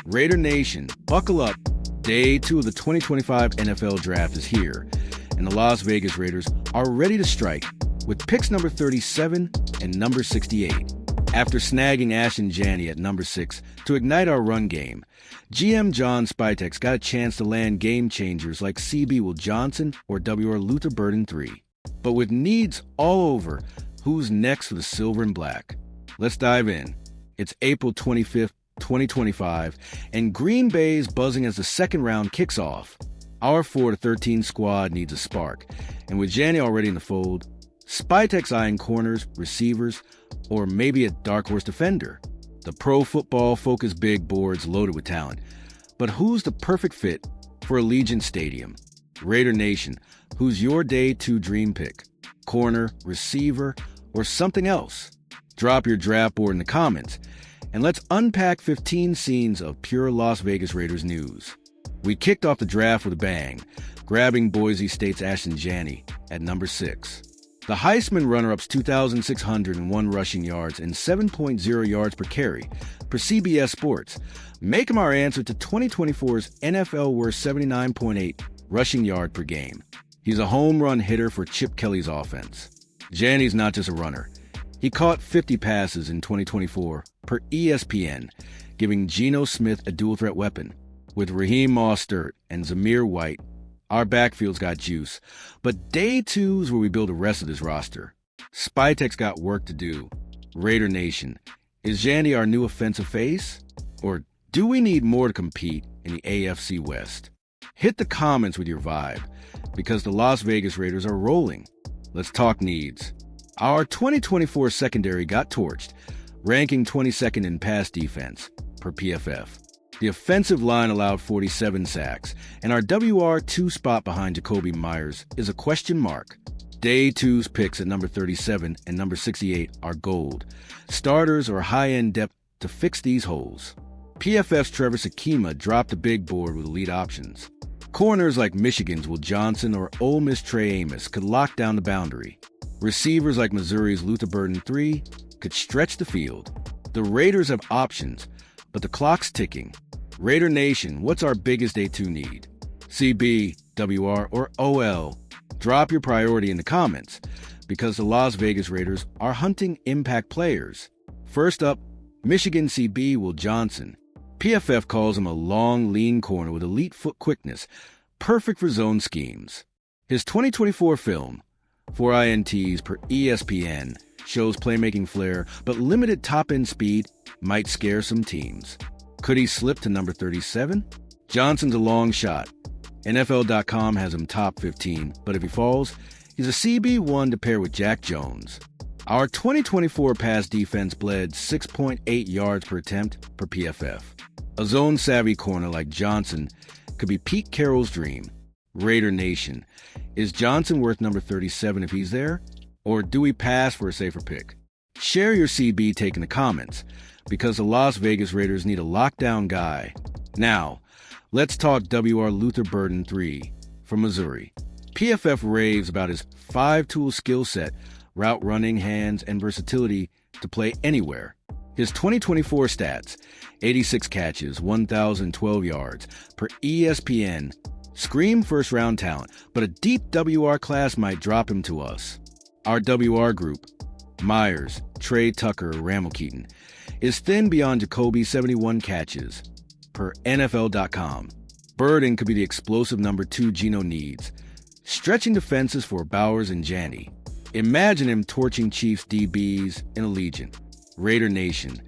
Raider Nation, buckle up. Day 2 of the 2025 NFL Draft is here, and the Las Vegas Raiders are ready to strike with picks number 37 and number 68. After snagging Ashton Jeanty at number 6 to ignite our run game, GM John Spytek's got a chance to land game changers like CB Will Johnson or WR Luther Burden 3. But with needs all over, who's next for the silver and black? Let's dive in. It's April 25th, 2025, and Green Bay's buzzing as the second round kicks off. Our 4-13 squad needs a spark, and with Janney already in the fold, Spytek's eyeing corners, receivers, or maybe a dark horse defender. The pro football focus big board's loaded with talent, but who's the perfect fit for Allegiant Stadium? Raider Nation, who's your Day 2 dream pick? Corner, receiver, or something else? Drop your draft board in the comments, and let's unpack 15 scenes of pure Las Vegas Raiders news. We kicked off the draft with a bang, grabbing Boise State's Ashton Jeanty at number 6. The Heisman runner-up's 2,601 rushing yards and 7.0 yards per carry per CBS Sports make him our answer to 2024's NFL worst 79.8 rushing yard per game. He's a home run hitter for Chip Kelly's offense. Janney's not just a runner. He caught 50 passes in 2024 per ESPN, giving Geno Smith a dual-threat weapon. With Raheem Mostert and Zamir White, our backfield's got juice, but Day 2's where we build the rest of this roster. Spytek's got work to do. Raider Nation, is Janney our new offensive face? Or do we need more to compete in the AFC West? Hit the comments with your vibe, because the Las Vegas Raiders are rolling. Let's talk needs. Our 2024 secondary got torched, ranking 22nd in pass defense per PFF. The offensive line allowed 47 sacks, and our WR2 spot behind Jakobi Meyers is a question mark. Day 2's picks at number 37 and number 68 are gold. Starters or high-end depth to fix these holes. PFF's Trevor Sakima dropped the big board with elite options. Corners like Michigan's Will Johnson or Ole Miss Trey Amos could lock down the boundary. Receivers like Missouri's Luther Burden 3 could stretch the field. The Raiders have options, but the clock's ticking. Raider Nation, what's our biggest Day 2 need? CB, WR, or OL? Drop your priority in the comments, because the Las Vegas Raiders are hunting impact players. First up, Michigan CB Will Johnson. PFF calls him a long, lean corner with elite foot quickness, perfect for zone schemes. His 2024 film, 4 INTs per ESPN, shows playmaking flair, but limited top-end speed might scare some teams. Could he slip to number 37? Johnson's a long shot. NFL.com has him top 15, but if he falls, he's a CB1 to pair with Jack Jones. Our 2024 pass defense bled 6.8 yards per attempt per PFF. A zone-savvy corner like Johnson could be Pete Carroll's dream. Raider Nation, is Johnson worth number 37 if he's there? Or do we pass for a safer pick? Share your CB take in the comments, because the Las Vegas Raiders need a lockdown guy. Now, let's talk WR Luther Burden 3 from Missouri. PFF raves about his 5-tool skill set, route running, hands, and versatility to play anywhere. His 2024 stats, 86 catches, 1,012 yards per ESPN, scream first-round talent, but a deep WR class might drop him to us. Our WR group, Myers, Trey Tucker, Keaton, is thin beyond Jakobi's 71 catches per NFL.com. Burden could be the explosive number 2 Geno needs, stretching defenses for Bowers and Janney. Imagine him torching Chiefs DBs in Allegiant. Raider Nation,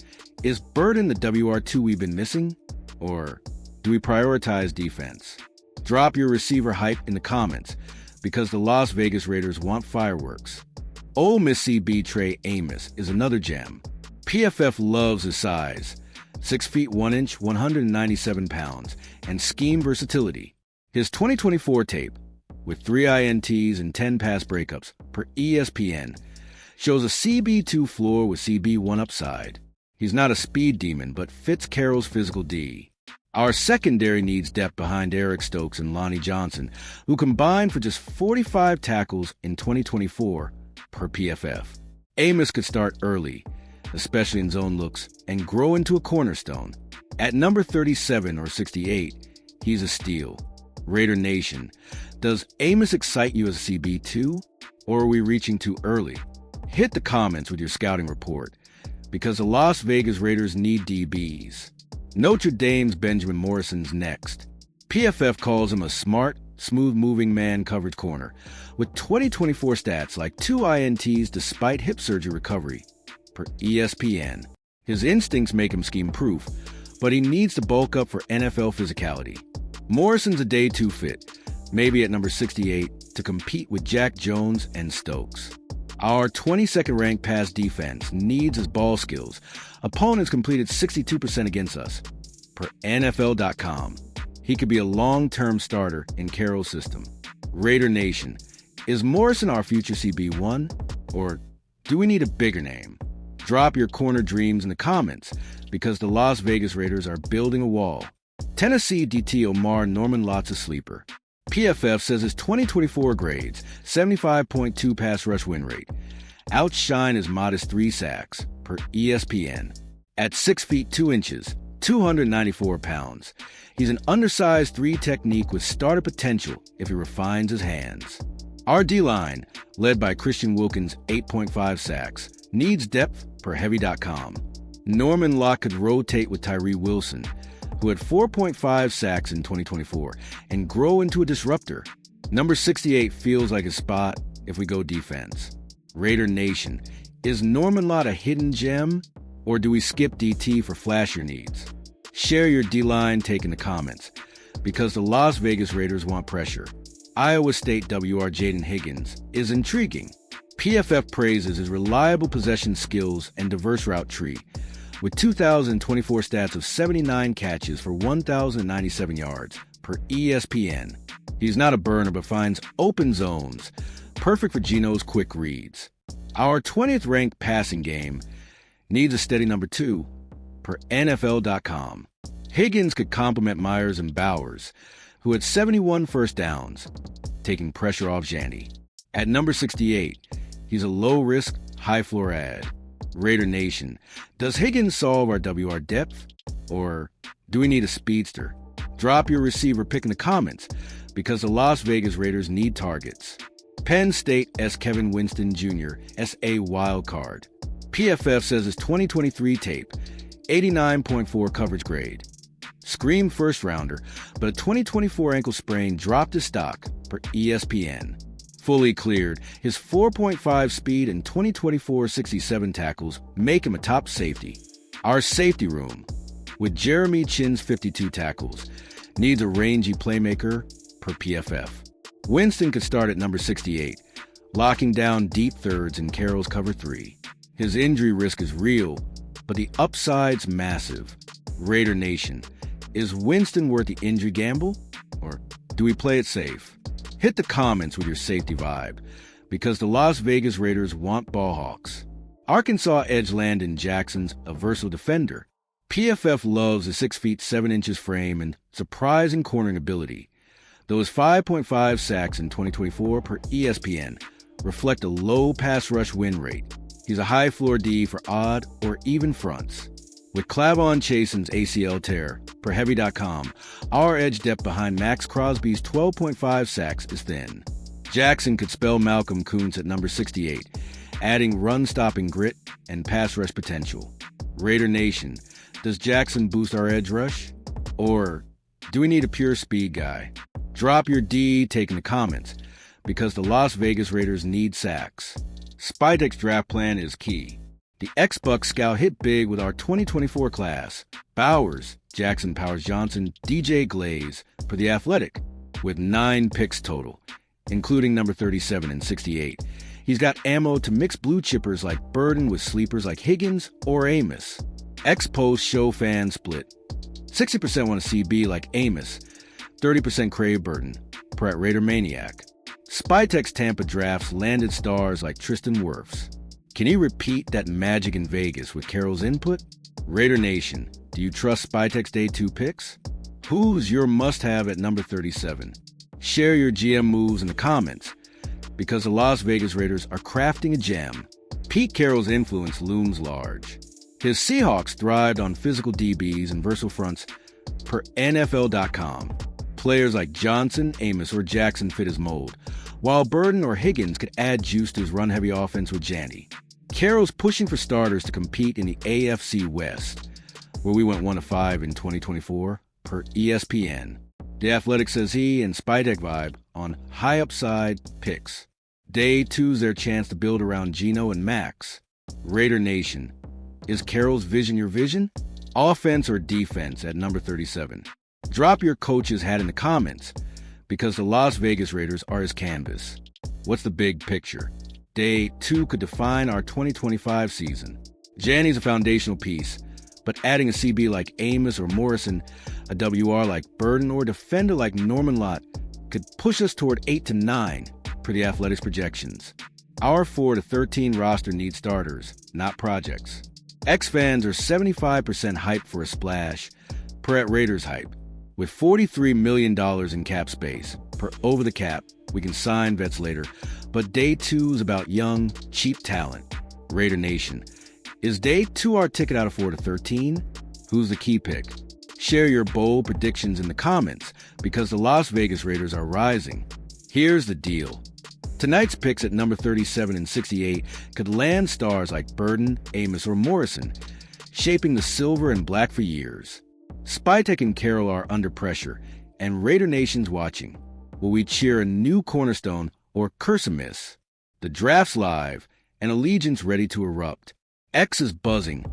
is Burden the WR2 we've been missing? Or do we prioritize defense? Drop your receiver hype in the comments, because the Las Vegas Raiders want fireworks. Ole Miss CB Trey Amos is another gem. PFF loves his size, 6 feet 1 inch, 197 pounds, and scheme versatility. His 2024 tape, with 3 INTs and 10 pass breakups per ESPN, shows a CB2 floor with CB1 upside. He's not a speed demon, but fits Carroll's physical D. Our secondary needs depth behind Eric Stokes and Lonnie Johnson, who combined for just 45 tackles in 2024 per PFF. Amos could start early, especially in zone looks, and grow into a cornerstone. At number 37 or 68, he's a steal. Raider Nation, does Amos excite you as a CB too, or are we reaching too early? Hit the comments with your scouting report, because the Las Vegas Raiders need DBs. Notre Dame's Benjamin Morrison's next. PFF calls him a smart, smooth-moving man coverage corner, with 2024 stats like 2 INTs despite hip surgery recovery, per ESPN. His instincts make him scheme-proof, but he needs to bulk up for NFL physicality. Morrison's a day 2 fit, maybe at number 68, to compete with Jack Jones and Stokes. Our 22nd ranked pass defense needs his ball skills. Opponents completed 62% against us, per NFL.com. He could be a long-term starter in Carroll's system. Raider Nation, is Morrison our future CB1? Or do we need a bigger name? Drop your corner dreams in the comments, because the Las Vegas Raiders are building a wall. Tennessee DT Omar Norman-Lot's a sleeper. PFF says his 2024 grades, 75.2 pass rush win rate, outshine his modest 3 sacks, per ESPN. At 6 feet 2 inches, 294 pounds, he's an undersized 3 technique with starter potential if he refines his hands. Our D-line, led by Christian Wilkins' 8.5 sacks, needs depth per Heavy.com. Norman-Lot could rotate with Tyree Wilson, who had 4.5 sacks in 2024, and grow into a disruptor. Number 68 feels like a spot if we go defense. Raider Nation, is Norman-Lot a hidden gem, or do we skip DT for flashier needs? Share your D-line take in the comments, because the Las Vegas Raiders want pressure. Iowa State WR Jaden Higgins is intriguing. PFF praises his reliable possession skills and diverse route tree, with 2024 stats of 79 catches for 1,097 yards, per ESPN. He's not a burner but finds open zones, perfect for Geno's quick reads. Our 20th ranked passing game needs a steady number 2, per NFL.com. Higgins could complement Myers and Bowers, who had 71 first downs, taking pressure off Janney. At number 68, he's a low-risk, high-floor ad. Raider Nation, does Higgins solve our WR depth, or do we need a speedster? Drop your receiver pick in the comments, because the Las Vegas Raiders need targets. Penn State S. Kevin Winston Jr. S.A. wildcard. PFF says his 2023 tape, 89.4 coverage grade. Scream first-rounder, but a 2024 ankle sprain dropped his stock, per ESPN. Fully cleared, his 4.5 speed and 2024 67 tackles make him a top safety. Our safety room, with Jeremy Chinn's 52 tackles, needs a rangy playmaker, per PFF. Winston could start at number 68, locking down deep thirds in Carroll's cover 3. His injury risk is real, but the upside's massive. Raider Nation, is Winston worth the injury gamble, or do we play it safe? Hit the comments with your safety vibe, because the Las Vegas Raiders want ball hawks. Arkansas edge Landon Jackson's a versatile defender. PFF loves his 6 feet 7 inches frame and surprising cornering ability. Though his 5.5 sacks in 2024 per ESPN reflect a low pass rush win rate, he's a high floor D for odd or even fronts. With Clavon Chasen's ACL tear, per Heavy.com, our edge depth behind Max Crosby's 12.5 sacks is thin. Jackson could spell Malcolm Kuntz at number 68, adding run-stopping grit and pass rush potential. Raider Nation, does Jackson boost our edge rush? Or do we need a pure speed guy? Drop your D take in the comments, because the Las Vegas Raiders need sacks. Spytek's draft plan is key. The X-Bucks scout hit big with our 2024 class. Bowers, Jackson Powers Johnson, DJ Glaze, per The Athletic, with 9 picks total, including number 37 and 68. He's got ammo to mix blue chippers like Burden with sleepers like Higgins or Amos. X-Post show fan split. 60% want a CB like Amos, 30% crave Burden, per at Raider Maniac. Spytek's Tampa drafts landed stars like Tristan Wirfs. Can he repeat that magic in Vegas with Carroll's input? Raider Nation, do you trust Spytek's Day 2 picks? Who's your must-have at number 37? Share your GM moves in the comments, because the Las Vegas Raiders are crafting a gem. Pete Carroll's influence looms large. His Seahawks thrived on physical DBs and versatile fronts per NFL.com. Players like Johnson, Amos, or Jackson fit his mold, while Burden or Higgins could add juice to his run-heavy offense with Janney. Carroll's pushing for starters to compete in the AFC West, where we went 1-5 in 2024, per ESPN. The Athletic says he and Spytek vibe on high-upside picks. Day 2's their chance to build around Geno and Max. Raider Nation, is Carroll's vision your vision? Offense or defense at number 37? Drop your coach's hat in the comments, because the Las Vegas Raiders are his canvas. What's the big picture? Day 2 could define our 2025 season. Janney's a foundational piece, but adding a CB like Amos or Morrison, a WR like Burden, or a defender like Norman-Lot could push us toward 8 to 9 per the Athletics projections. Our 4 to 13 roster needs starters, not projects. X-fans are 75% hyped for a splash, per at Raiders hype. With $43 million in cap space, per over the cap, we can sign vets later, but Day 2 is about young, cheap talent. Raider Nation, is Day 2 our ticket out of 4 to 13? Who's the key pick? Share your bold predictions in the comments, because the Las Vegas Raiders are rising. Here's the deal. Tonight's picks at number 37 and 68 could land stars like Burden, Amos, or Morrison, shaping the silver and black for years. Spytek and Carroll are under pressure, and Raider Nation's watching. Will we cheer a new cornerstone or curse a miss? The draft's live, and allegiance ready to erupt. X is buzzing.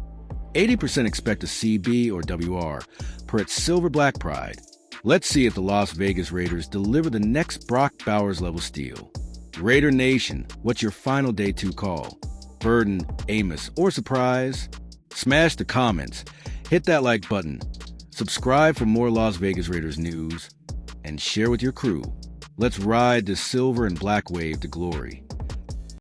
80% expect a CB or WR, per its silver-black pride. Let's see if the Las Vegas Raiders deliver the next Brock Bowers-level steal. Raider Nation, what's your final Day 2 call? Burden, Amos, or surprise? Smash the comments, hit that like button, subscribe for more Las Vegas Raiders news, and share with your crew. Let's ride this silver and black wave to glory.